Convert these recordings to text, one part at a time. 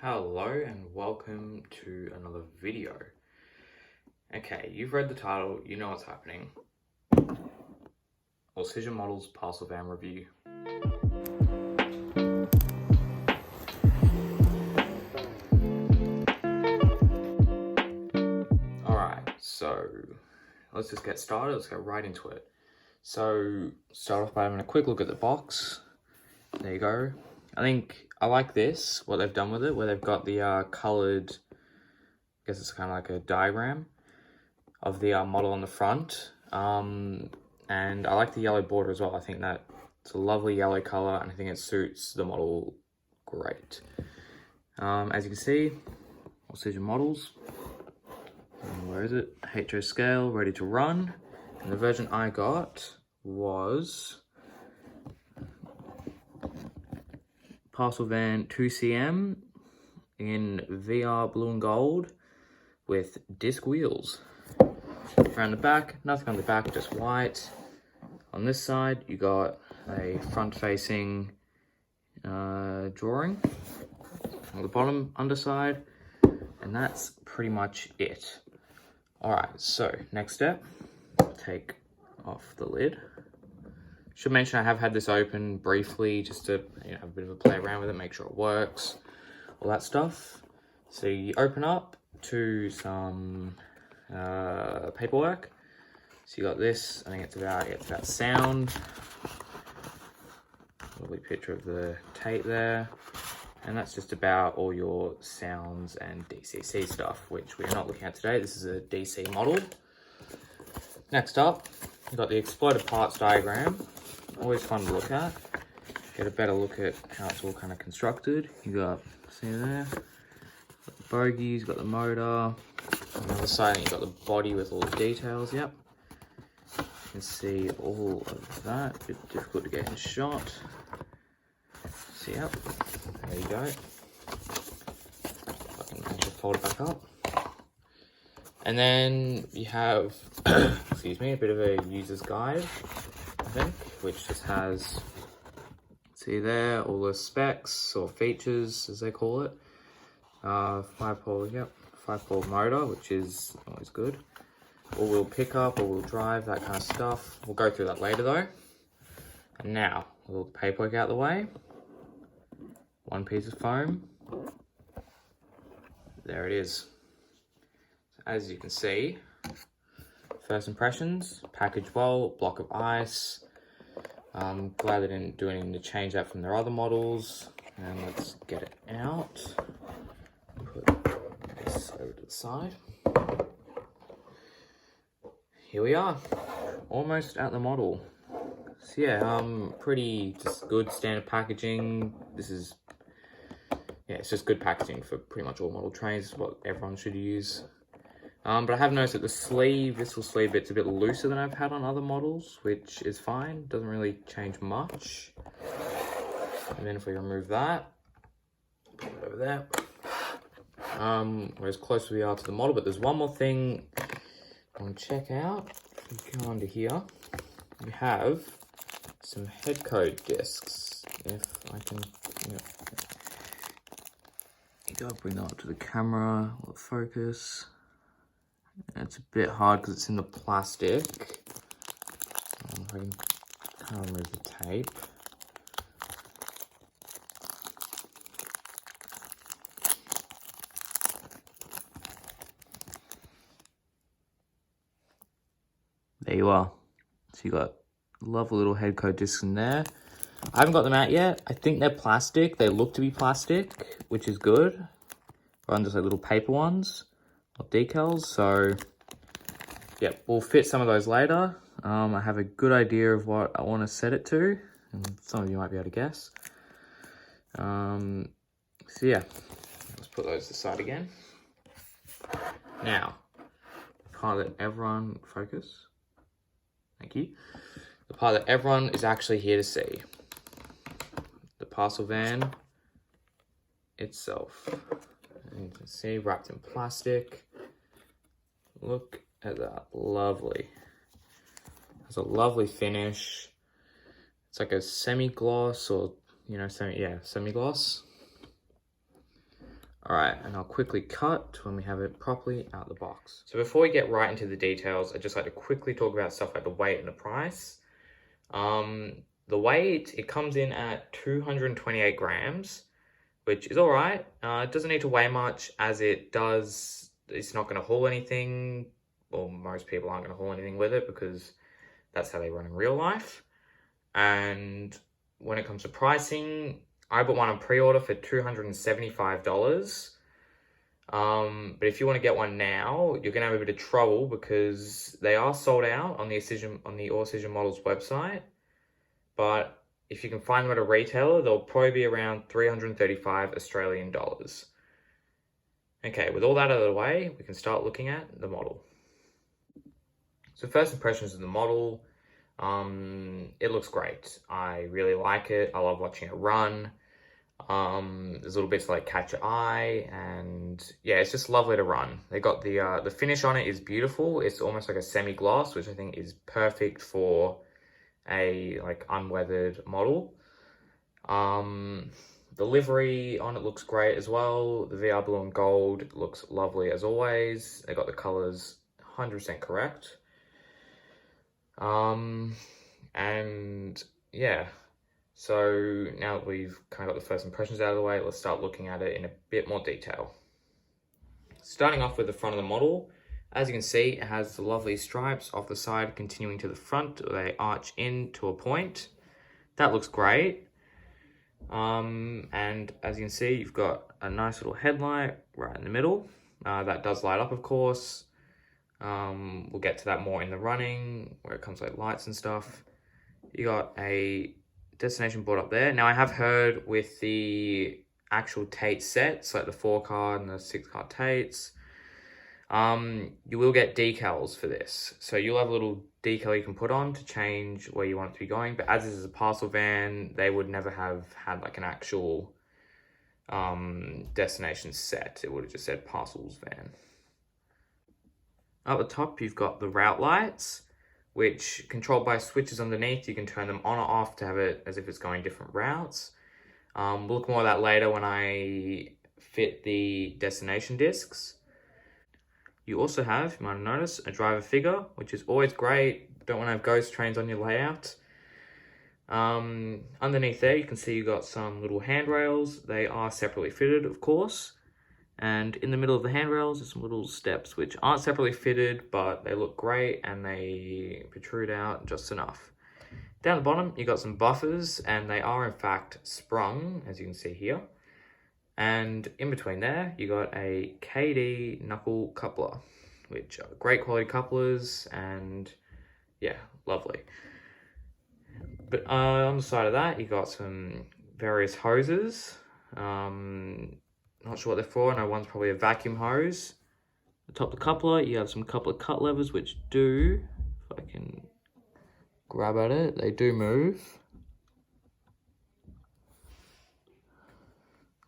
Hello and welcome to another video. Okay, you've read the title, you know what's happening. Auscision Models Parcel Van Review. Alright, so let's just get started, let's get right into it. So, start off by having a quick look at the box. There you go. I think I like this, what they've done with it, where they've got the coloured, I guess it's kind of like a diagram of the model on the front. And I like the yellow border as well. I think that it's a lovely yellow colour and I think it suits the model great. As you can see, Auscision models. And where is it? HO scale, ready to run. And the version I got was Parcel Van 2cm in VR blue and gold with disc wheels. Around the back, nothing on the back, just white. On this side, you got a front-facing drawing on the bottom underside, and that's pretty much it. Alright, so next step, take off the lid. Should mention I have had this open briefly just to have a bit of a play around with it, make sure it works, all that stuff. So you open up to some paperwork. So you got this, I think it's about sound. Lovely picture of the tape there. And that's just about all your sounds and DCC stuff, which we're not looking at today. This is a DC model. Next up, you've got the exploded parts diagram. Always fun to look at. Get a better look at how it's all kind of constructed. You got, see there, got the bogies, got the motor. On the other side, you've got the body with all the details. Yep. You can see all of that. A bit difficult to get in shot. So yep, there you go. I can actually fold it back up. And then you have, excuse me, a bit of a user's guide, I think, which just has, see there, all the specs or features as they call it. 5-pole, yep, 5-pole motor, which is always good. All-wheel pickup, all-wheel drive, that kind of stuff. We'll go through that later though. And now, a little paperwork out the way. One piece of foam. There it is. So as you can see, first impressions, package well, block of ice. I'm glad they didn't do anything to change that from their other models. And let's get it out. Put this over to the side. Here we are, almost at the model. So yeah, pretty just good standard packaging. This is, yeah, it's just good packaging for pretty much all model trains, what everyone should use. But I have noticed that the sleeve, this little sleeve bit's a bit looser than I've had on other models, which is fine, doesn't really change much. And then if we remove that, put it over there. We're as close as we are to the model, but there's one more thing I want to check out. If you go under here, we have some head code discs. If I can, you gotta bring that up to the camera, let focus. It's a bit hard because it's in the plastic. If I can kind of remove the tape. There you are. So you got lovely little head code discs in there. I haven't got them out yet. I think they're plastic. They look to be plastic, which is good. Or just like little paper ones or decals. So yeah, we'll fit some of those later. I have a good idea of what I want to set it to, and some of you might be able to guess. So yeah, let's put those aside again. Now, the part that everyone focus. Thank you. The part that everyone is actually here to see. The parcel van itself. And you can see, wrapped in plastic. Look at that, lovely. It's a lovely finish. It's like a semi-gloss or, semi-gloss. All right, and I'll quickly cut when we have it properly out the box. So before we get right into the details, I'd just like to quickly talk about stuff like the weight and the price. The weight, it comes in at 228 grams, which is all right. It doesn't need to weigh much, as it's not going to haul anything, or most people aren't going to haul anything with it because that's how they run in real life. And when it comes to pricing, I bought one on pre-order for $275. But if you want to get one now, you're going to have a bit of trouble because they are sold out on the Auscision Models website. But if you can find them at a retailer, they'll probably be around 335 Australian dollars. Okay, with all that out of the way, we can start looking at the model. So first impressions of the model, it looks great. I really like it. I love watching it run. There's little bits like catch your eye, and yeah, it's just lovely to run. They got the finish on it is beautiful. It's almost like a semi-gloss, which I think is perfect for a like unweathered model. The livery on it looks great as well. The VR blue and gold looks lovely as always. They got the colors 100% correct. And yeah, so now that we've kind of got the first impressions out of the way, let's start looking at it in a bit more detail. Starting off with the front of the model, as you can see, it has the lovely stripes off the side continuing to the front. They arch in to a point. That looks great. And as you can see, you've got a nice little headlight right in the middle. That does light up, of course. We'll get to that more in the running, where it comes like lights and stuff. You got a destination board up there. Now, I have heard with the actual Tate sets, like the 4-card and the 6-card Tates, you will get decals for this. So you'll have a little decal you can put on to change where you want it to be going. But as this is a parcel van, they would never have had like an actual destination set. It would have just said parcels van. Up the top, you've got the route lights, which controlled by switches underneath. You can turn them on or off to have it as if it's going different routes. We'll look more at that later when I fit the destination discs. You also have, you might have noticed, a driver figure, which is always great. Don't want to have ghost trains on your layout. Underneath there, you can see you've got some little handrails. They are separately fitted, of course. And in the middle of the handrails, there's some little steps, which aren't separately fitted, but they look great and they protrude out just enough. Down the bottom, you've got some buffers, and they are in fact sprung, as you can see here. And in between there, you got a KD knuckle coupler, which are great quality couplers, and yeah, lovely. But on the side of that, you got some various hoses. Not sure what they're for. I know one's probably a vacuum hose. Atop the coupler, you have some coupler cut levers, which do, if I can grab at it, they do move.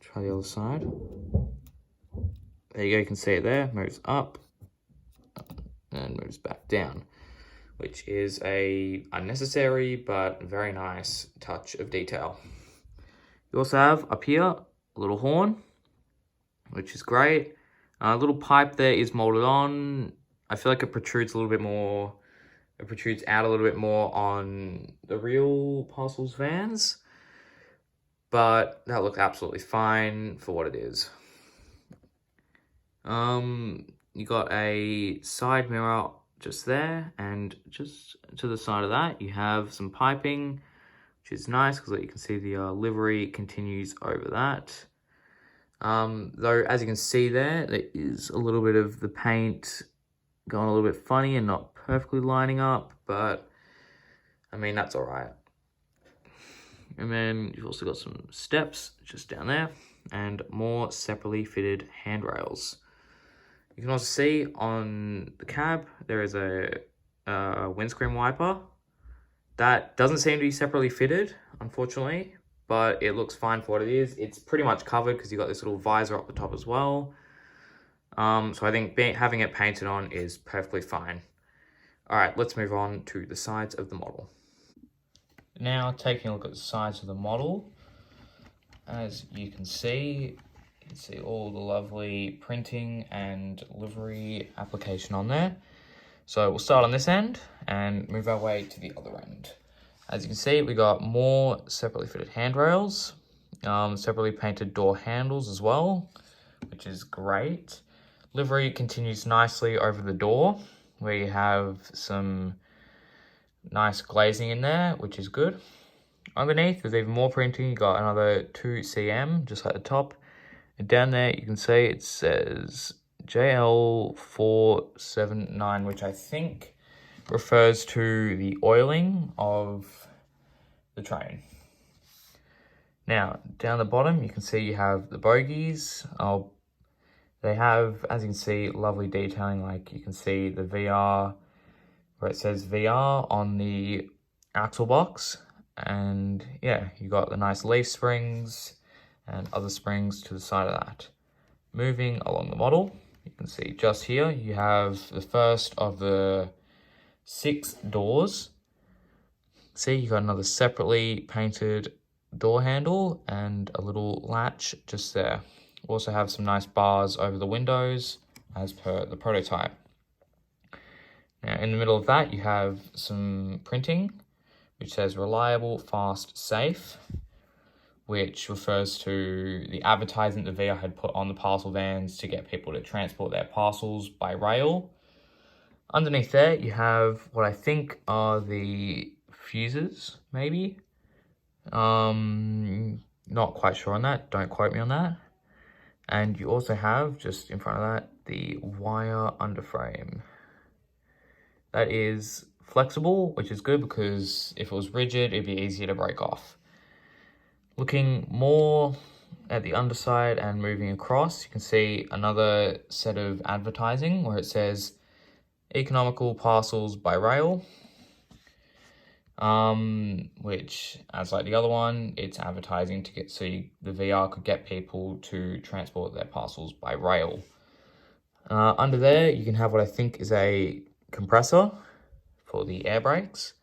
Try the other side. There you go, you can see it there. Moves up and moves back down, which is a unnecessary but very nice touch of detail. You also have up here a little horn, which is great. A little pipe there is molded on. I feel like it protrudes a little bit more. It protrudes out a little bit more on the real Parcels vans, but that looks absolutely fine for what it is. You got a side mirror just there, and just to the side of that, you have some piping, which is nice because you can see the livery continues over that. Though, as you can see there is a little bit of the paint going a little bit funny and not perfectly lining up, but I mean, that's all right. And then you've also got some steps just down there and more separately fitted handrails. You can also see on the cab, there is a windscreen wiper. That doesn't seem to be separately fitted, unfortunately, but it looks fine for what it is. It's pretty much covered because you've got this little visor up the top as well. So I think having it painted on is perfectly fine. All right, let's move on to the sides of the model. Now taking a look at the sides of the model, as you can see, can see all the lovely printing and livery application on there. So we'll start on this end and move our way to the other end. As you can see, we got more separately fitted handrails, separately painted door handles as well, which is great. Livery continues nicely over the door, where you have some nice glazing in there, which is good. Underneath, there's even more printing. You got another 2 cm, just at the top. And down there, you can see it says JL479, which I think refers to the oiling of the train. Now, down the bottom, you can see you have the bogies. They have, as you can see, lovely detailing. Like you can see the VR, where it says VR on the axle box. And yeah, you got the nice leaf springs and other springs to the side of that. Moving along the model, you can see just here, you have the first of the 6 doors. See, you got another separately painted door handle and a little latch just there. We also have some nice bars over the windows as per the prototype. Now, in the middle of that, you have some printing, which says reliable, fast, safe, which refers to the advertisement that VR had put on the parcel vans to get people to transport their parcels by rail. Underneath there, you have what I think are the fuses, maybe. Not quite sure on that. Don't quote me on that. And you also have, just in front of that, the wire underframe. That is flexible, which is good because if it was rigid, it'd be easier to break off. Looking more at the underside and moving across, you can see another set of advertising where it says economical parcels by rail, which, as like the other one, it's advertising to get the VR could get people to transport their parcels by rail. Under there, you can have what I think is a compressor for the air brakes.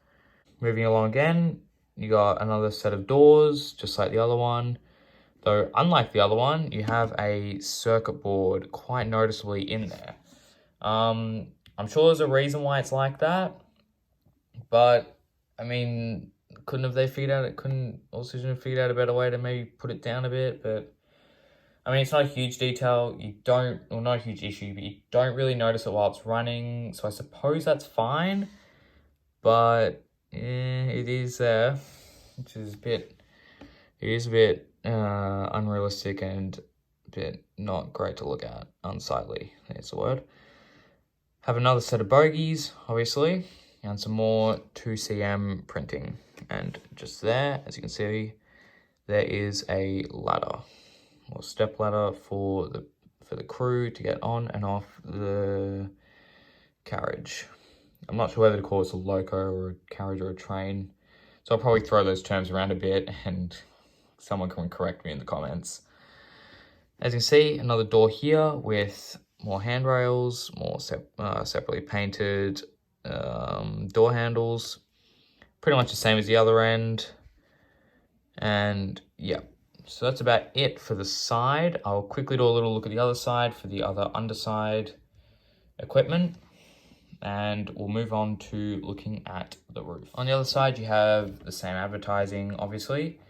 Moving along again, you got another set of doors, just like the other one. Though, unlike the other one, you have a circuit board quite noticeably in there. I'm sure there's a reason why it's like that, but I mean, couldn't Auscision have figured out a better way to maybe put it down a bit? But I mean, it's not a huge detail. Not a huge issue, but you don't really notice it while it's running. So I suppose that's fine, but it is there, which is a bit unrealistic and a bit not great to look at. Unsightly, that's the word. Have another set of bogies, obviously, and some more 2 cm printing. And just there, as you can see, there is a ladder, or step ladder for the crew to get on and off the carriage. I'm not sure whether to call this a loco or a carriage or a train, so I'll probably throw those terms around a bit and someone can correct me in the comments. As you can see, another door here with more handrails, more separately painted door handles. Pretty much the same as the other end. And yeah, so that's about it for the side. I'll quickly do a little look at the other side for the other underside equipment. And we'll move on to looking at the roof. On the other side, you have the same advertising, obviously.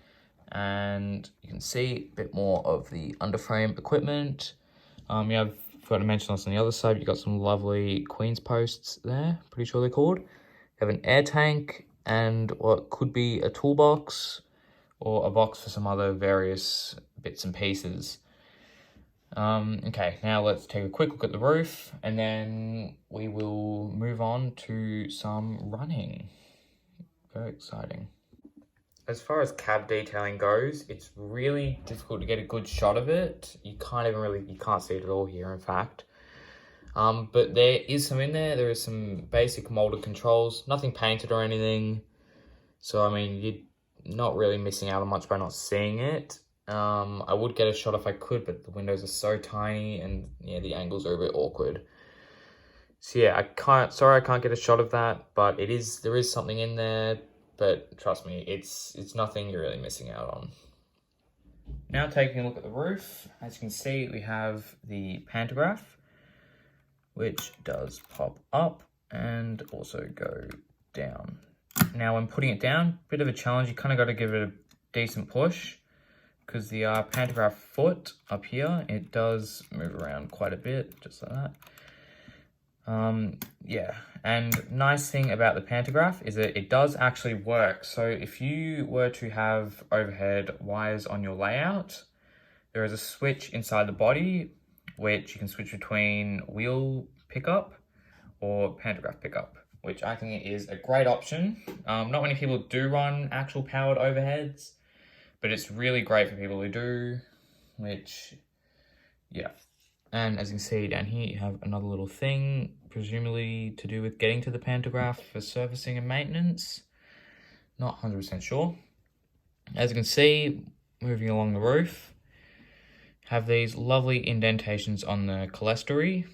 And you can see a bit more of the underframe equipment. Forgot to mention this on the other side, you've got some lovely Queen's posts there, pretty sure they're called. You have an air tank and what could be a toolbox or a box for some other various bits and pieces. Okay, now let's take a quick look at the roof and then we will move on to some running. Very exciting. As far as cab detailing goes, it's really difficult to get a good shot of it. You can't see it at all here, in fact. But there is some in there. There is some basic molded controls, nothing painted or anything. So, I mean, you're not really missing out on much by not seeing it. I would get a shot if I could, but the windows are so tiny and yeah, the angles are a bit awkward. So yeah, I can't get a shot of that, but there is something in there. But trust me, it's nothing you're really missing out on. Now taking a look at the roof, as you can see, we have the Pantograph, which does pop up and also go down. Now when putting it down, bit of a challenge, you kind of got to give it a decent push, because the Pantograph foot up here, it does move around quite a bit, just like that. Yeah, and nice thing about the Pantograph is that it does actually work. So if you were to have overhead wires on your layout, there is a switch inside the body, which you can switch between wheel pickup or Pantograph pickup, which I think is a great option. Not many people do run actual powered overheads, but it's really great for people who do, which, yeah. And as you can see down here, you have another little thing, presumably to do with getting to the Pantograph for servicing and maintenance. Not 100% sure. As you can see, moving along the roof, have these lovely indentations on the clerestory.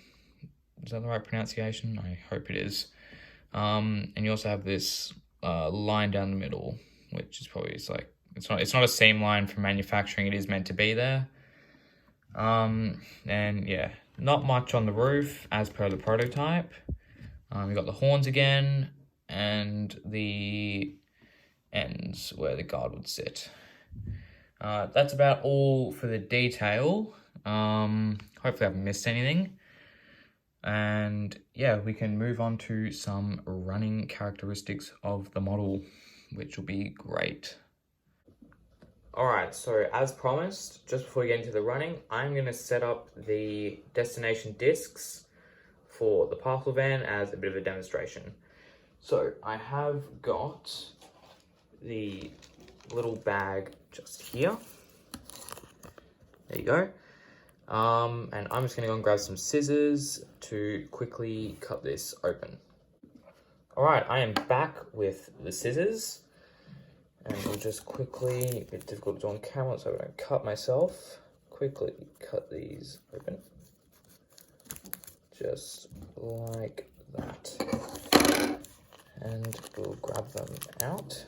Is that the right pronunciation? I hope it is. And you also have this line down the middle, which is probably it's not a seam line from manufacturing. It is meant to be there. And yeah, not much on the roof as per the prototype. You've got the horns again and the ends where the guard would sit. That's about all for the detail. Hopefully I haven't missed anything. And yeah, we can move on to some running characteristics of the model, which will be great. Alright, so as promised, just before we get into the running, I'm going to set up the destination discs for the parcel van as a bit of a demonstration. So I have got the little bag just here. There you go. And I'm just going to go and grab some scissors to quickly cut this open. Alright, I am back with the scissors. And we'll just quickly, a bit difficult to do on camera so I don't cut myself, quickly cut these open. Just like that. And we'll grab them out.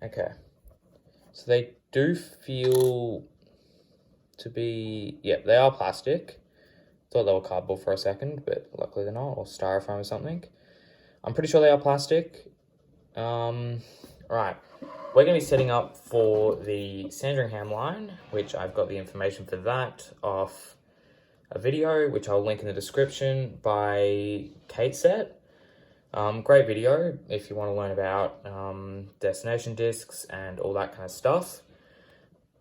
Okay. So they do feel to be, yeah, they are plastic. Thought they were cardboard for a second, but luckily they're not, or styrofoam or something. I'm pretty sure they are plastic. Right, we're going to be setting up for the Sandringham line, which I've got the information for that off a video, which I'll link in the description, by Kate Set. Great video if you want to learn about destination discs and all that kind of stuff.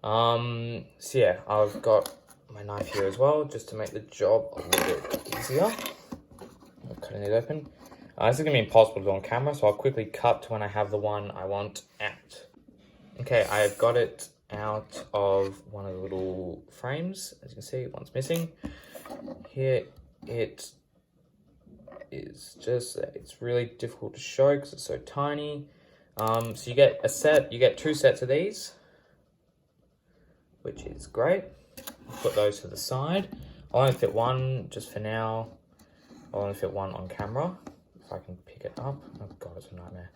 So yeah, I've got my knife here as well, just to make the job a little bit easier. I'm cutting it open. This is going to be impossible to do on camera, so I'll quickly cut to when I have the one I want out. Okay, I have got it out of one of the little frames. As you can see, one's missing. Here it is just, it's really difficult to show because it's so tiny. So you get two sets of these, which is great. Put those to the side. I'll only fit one just for now. I'll only fit one on camera. If I can pick it up. Oh god, it's a nightmare.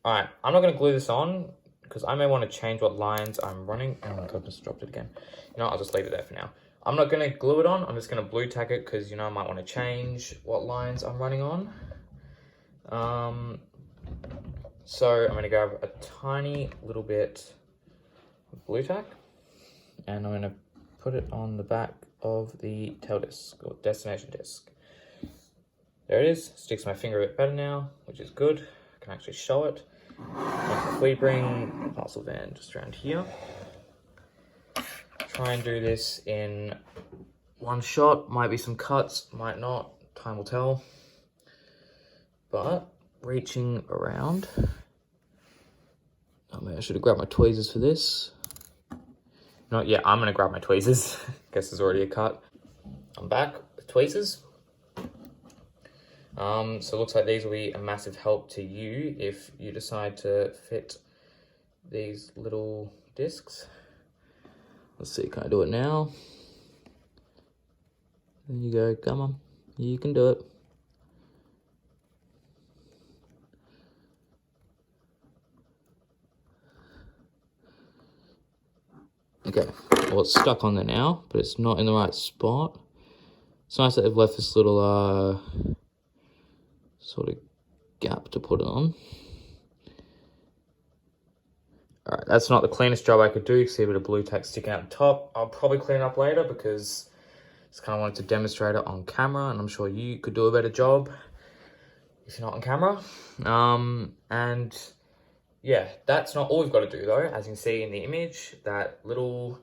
Alright, I'm not going to glue this on because I may want to change what lines I'm running. Oh my god, I just dropped it again. You know, I'll just leave it there for now. I'm not going to glue it on. I'm just going to blue tack it because, you know, I might want to change what lines I'm running on. So I'm going to grab a tiny little bit of blue tack and I'm going to put it on the back of the tail disc or destination disc. There it is. Sticks my finger a bit better now, which is good. I can actually show it. And if we bring the parcel van just around here, try and do this in one shot. Might be some cuts, might not. Time will tell. But reaching around. Oh man, I should have grabbed my tweezers for this. No, yeah, I'm gonna grab my tweezers. Guess there's already a cut. I'm back with tweezers. So it looks like these will be a massive help to you if you decide to fit these little discs. Let's see, can I do it now? There you go, come on, you can do it. Okay, well, it's stuck on there now, but it's not in the right spot. It's nice that they've left this little sort of gap to put it on. All right, that's not the cleanest job I could do. You can see a bit of blue tack sticking out the top. I'll probably clean it up later because I just kind of wanted to demonstrate it on camera, and I'm sure you could do a better job if you're not on camera. And yeah, that's not all we've got to do though. As you can see in the image, that little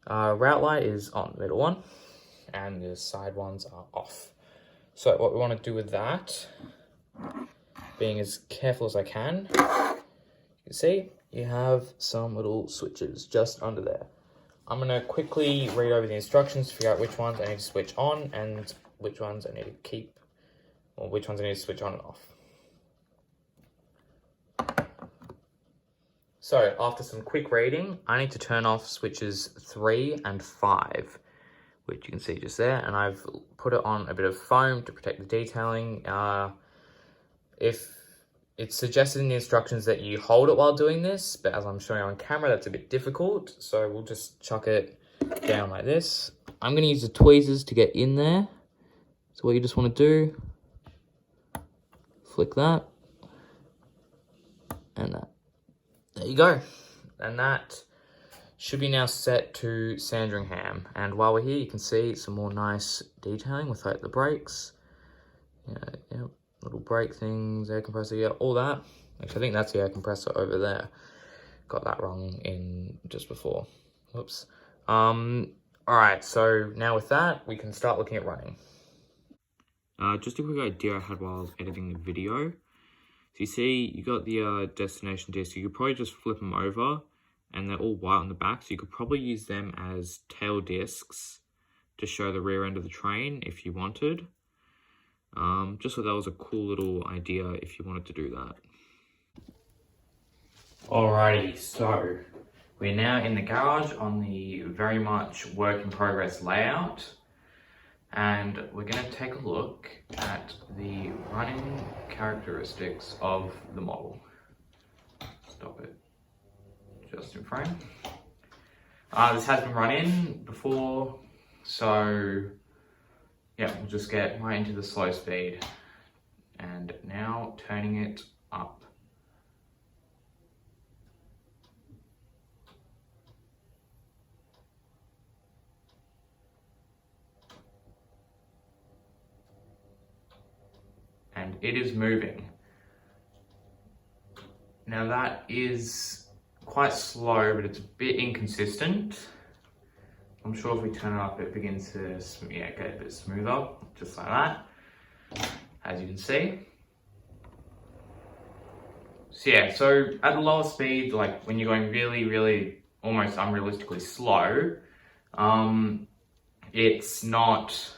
route light is on, the middle one, and the side ones are off. So what we want to do with that, being as careful as I can, you can see you have some little switches just under there. I'm going to quickly read over the instructions to figure out which ones I need to switch on and which ones I need to keep, or which ones I need to switch on and off. So after some quick reading, I need to turn off switches 3 and 5, which you can see just there, and I've put it on a bit of foam to protect the detailing. If it's suggested in the instructions that you hold it while doing this, but as I'm showing on camera, that's a bit difficult, so we'll just chuck it down like this. I'm going to use the tweezers to get in there. So what you just want to do, flick that, and that. There you go. And that should be now set to Sandringham. And while we're here, you can see some more nice detailing with like the brakes. Yeah, little brake things, air compressor, yeah, all that. Actually, I think that's the air compressor over there. Got that wrong in just before. Whoops. All right, so now with that, we can start looking at running. Just a quick idea I had while I was editing the video. So you see, you got the destination disc. You could probably just flip them over, and they're all white on the back. So you could probably use them as tail discs to show the rear end of the train if you wanted. Just so that was a cool little idea if you wanted to do that. Alrighty, so we're now in the garage on the very much work in progress layout. And we're going to take a look at the running characteristics of the model. Stop it just in frame. This has been run in before, so yeah, we'll just get right into the slow speed. And now turning it up. And it is moving. Now that is quite slow, but it's a bit inconsistent. I'm sure if we turn it up, it begins to get a bit smoother, just like that, as you can see. So yeah, so at the lower speed, like when you're going really, almost unrealistically slow, it's not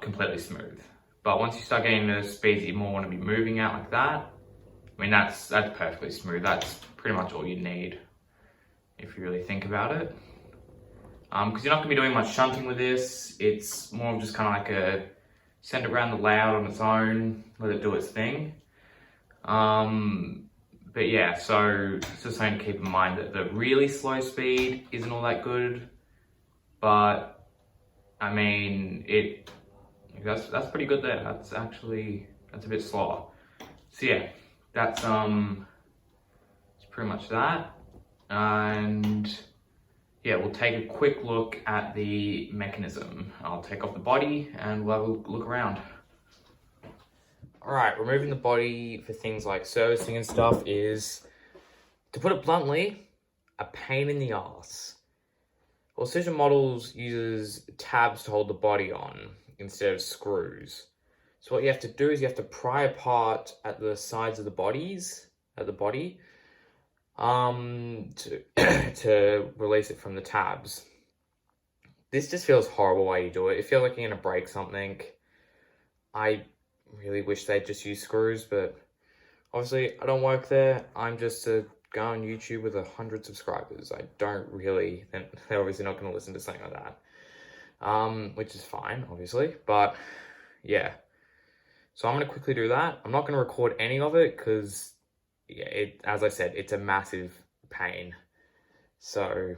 completely smooth. But once you start getting to speeds that you more want to be moving at like that, I mean, that's perfectly smooth. That's pretty much all you need if you really think about it. Because you're not going to be doing much shunting with this. It's more of just kind of like a send it around the layout on its own, let it do its thing. But yeah, so it's just something to keep in mind that the really slow speed isn't all that good. But I mean, that's pretty good there. That's a bit slower. So yeah, that's it's pretty much that. And yeah, we'll take a quick look at the mechanism. I'll take off the body and we'll have a look around. All right, removing the body for things like servicing and stuff is, to put it bluntly, a pain in the ass. Auscision models uses tabs to hold the body on instead of screws. So what you have to do is you have to pry apart at the sides of the body, to release it from the tabs. This just feels horrible while you do it. It feels like you're gonna break something. I really wish they'd just use screws, but obviously I don't work there. I'm just a guy on YouTube with 100 subscribers. I don't really, they're obviously not gonna listen to something like that. Which is fine, obviously, but yeah. So I'm gonna quickly do that. I'm not gonna record any of it because, yeah, as I said, it's a massive pain. So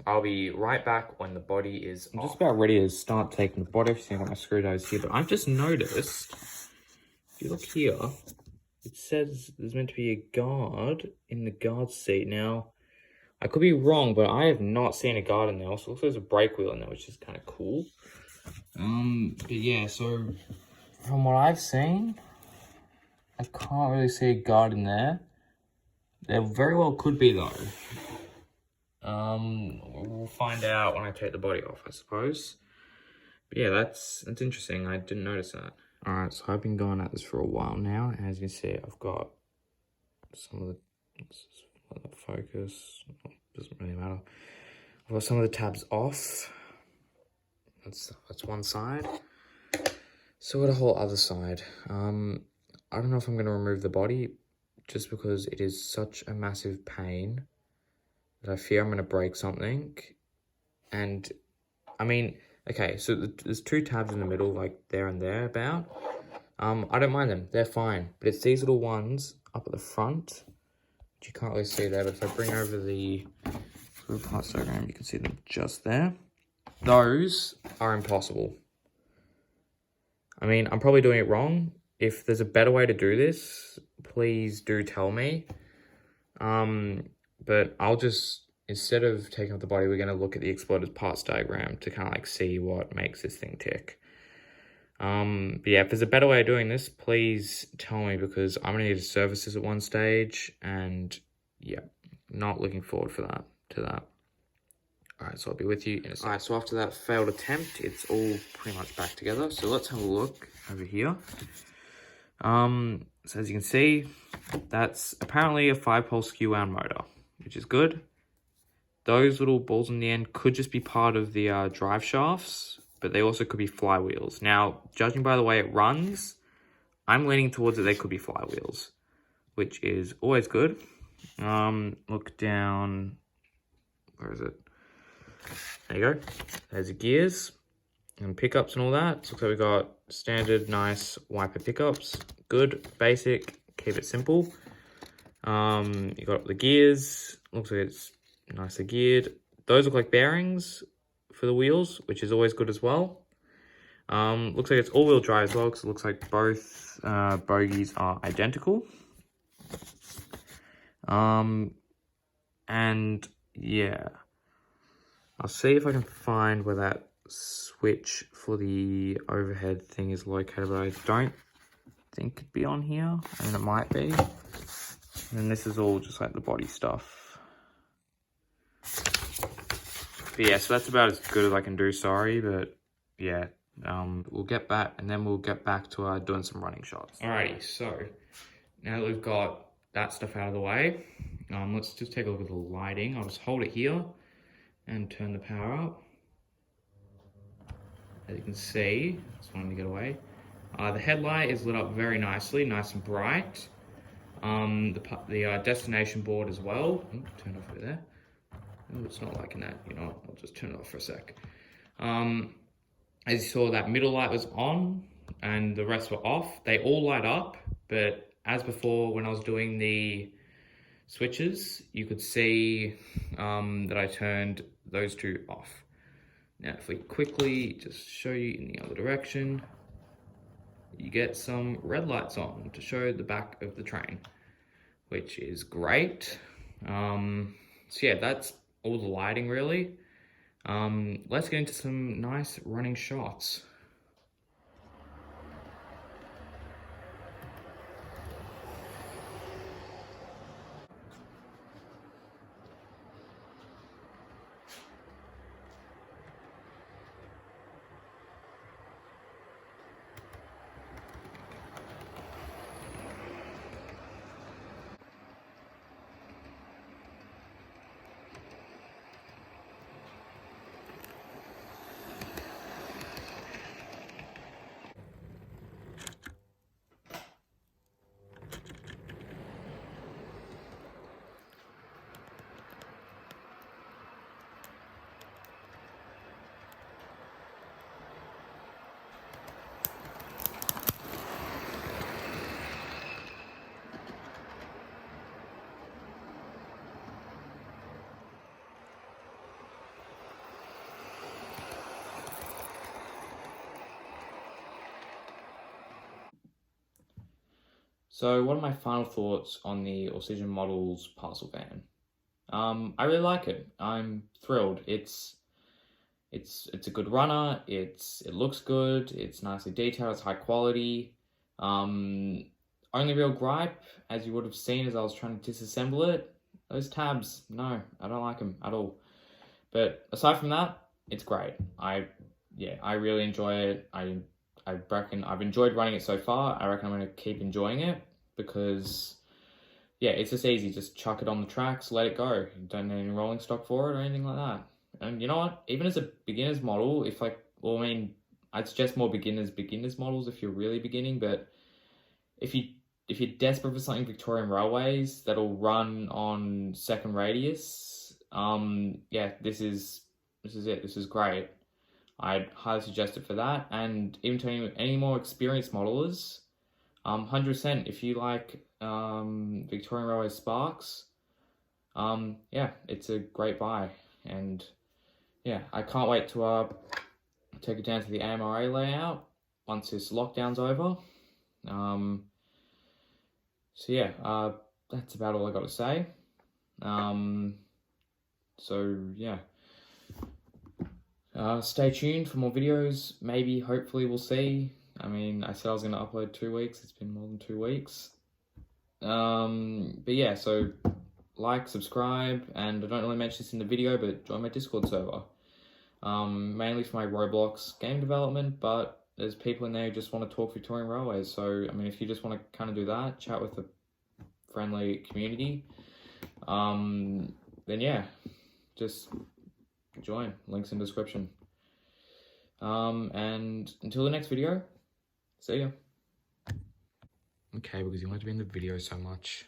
I'll be right back when the body is I'm just about ready to start taking the body off. I've got my screwdrivers here, but I've just noticed, if you look here, it says there's meant to be a guard in the guard seat. Now, I could be wrong, but I have not seen a guard in there. Also, looks like there's a brake wheel in there, which is kind of cool. But yeah, so from what I've seen, I can't really see a guard in there. There very well could be though. We'll find out when I take the body off, I suppose. But yeah, that's interesting. I didn't notice that. All right, so I've been going at this for a while now, and as you can see, I've got some of the focus. Doesn't really matter. I've got some of the tabs off. That's one side. So what a whole other side. I don't know if I'm going to remove the body, just because it is such a massive pain that I fear I'm going to break something. And I mean, okay, so there's two tabs in the middle, like there and there about. I don't mind them, they're fine. But it's these little ones up at the front, which you can't really see there, but if I bring over the parts diagram, you can see them just there. Those are impossible. I mean, I'm probably doing it wrong. If there's a better way to do this, please do tell me. But I'll just, instead of taking off the body, we're going to look at the exploded parts diagram to kind of like see what makes this thing tick. But yeah, if there's a better way of doing this, please tell me, because I'm going to need to service this at one stage, and yeah, not looking forward to that. Alright, so I'll be with you in a second. Alright, so after that failed attempt, it's all pretty much back together. So let's have a look over here. So as you can see, that's apparently a 5-pole skew wound motor, which is good. Those little balls on the end could just be part of the drive shafts, but they also could be flywheels. Now, judging by the way it runs, I'm leaning towards that they could be flywheels, which is always good. Look down, where is it? There you go. There's the gears and pickups and all that. So looks like we got standard, nice wiper pickups. Good, basic, keep it simple. You got the gears. Looks like it's nicely geared. Those look like bearings for the wheels, which is always good as well. Looks like it's all-wheel drive as well, because it looks like both bogies are identical. And yeah. I'll see if I can find where that switch for the overhead thing is located, but I don't think it'd be on here. I mean, it might be. And then this is all just like the body stuff. But yeah, so that's about as good as I can do, sorry, but yeah. We'll get back, and then we'll get back to doing some running shots. Alrighty, so now that we've got that stuff out of the way, let's just take a look at the lighting. I'll just hold it here and turn the power up. As you can see, just wanted to get away. The headlight is lit up very nicely, nice and bright. The destination board as well. Turn off over there. Oh, it's not liking that, you know. I'll just turn it off for a sec. As you saw, that middle light was on and the rest were off. They all light up, but as before, when I was doing the switches, you could see that I turned those two off. Now, if we quickly just show you in the other direction, you get some red lights on to show the back of the train, which is great. So yeah, that's all the lighting really. Let's get into some nice running shots. So what are my final thoughts on the Auscision Models parcel van? I really like it. I'm thrilled. It's a good runner. It looks good. It's nicely detailed. It's high quality. Only real gripe, as you would have seen as I was trying to disassemble it, those tabs. No, I don't like them at all. But aside from that, it's great. I really enjoy it. I reckon I've enjoyed running it so far. I reckon I'm going to keep enjoying it because, yeah, it's just easy. Just chuck it on the tracks, let it go. You don't need any rolling stock for it or anything like that. And you know what? Even as a beginner's model, I'd suggest more beginners models if you're really beginning. But if you're desperate for something Victorian Railways that'll run on second radius, yeah, this is it. This is great. I'd highly suggest it for that. And even to any more experienced modelers, 100%. If you like Victorian Railways Sparks, yeah, it's a great buy. And yeah, I can't wait to take it down to the AMRA layout once this lockdown's over. So yeah, that's about all I got to say. So yeah, stay tuned for more videos. Maybe, hopefully, we'll see. I mean, I said I was going to upload 2 weeks. It's been more than 2 weeks. But yeah, so like, subscribe, and I don't really mention this in the video, but join my Discord server. Mainly for my Roblox game development, but there's people in there who just want to talk Victorian Railways. So, I mean, if you just want to kind of do that, chat with a friendly community, then yeah, just join. Links in the description. And until the next video, see ya. Okay, because you wanted to be in the video so much.